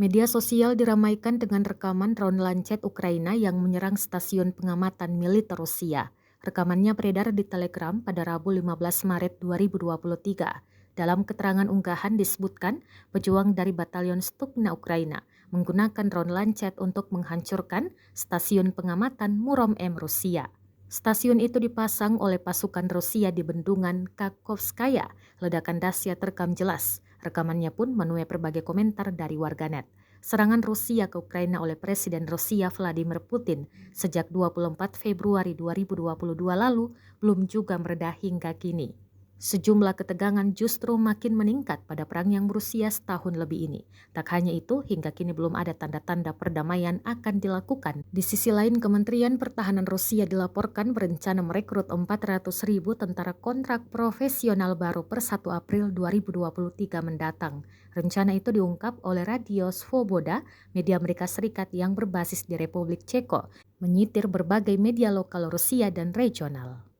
Media sosial diramaikan dengan rekaman drone Lancet Ukraina yang menyerang stasiun pengamatan militer Rusia. Rekamannya beredar di Telegram pada Rabu 15 Maret 2023. Dalam keterangan unggahan disebutkan, pejuang dari Batalion Stupna Ukraina menggunakan drone Lancet untuk menghancurkan stasiun pengamatan Murom M Rusia. Stasiun itu dipasang oleh pasukan Rusia di bendungan Kakhovskaya. Ledakan dahsyat terekam jelas. Rekamannya pun menuai berbagai komentar dari warganet. Serangan Rusia ke Ukraina oleh Presiden Rusia Vladimir Putin sejak 24 Februari 2022 lalu belum juga mereda hingga kini. Sejumlah ketegangan justru makin meningkat pada perang yang berusia setahun lebih ini. Tak hanya itu, hingga kini belum ada tanda-tanda perdamaian akan dilakukan. Di sisi lain, Kementerian Pertahanan Rusia dilaporkan berencana merekrut 400.000 tentara kontrak profesional baru per 1 April 2023 mendatang. Rencana itu diungkap oleh Radio Svoboda, media Amerika Serikat yang berbasis di Republik Ceko, menyitir berbagai media lokal Rusia dan regional.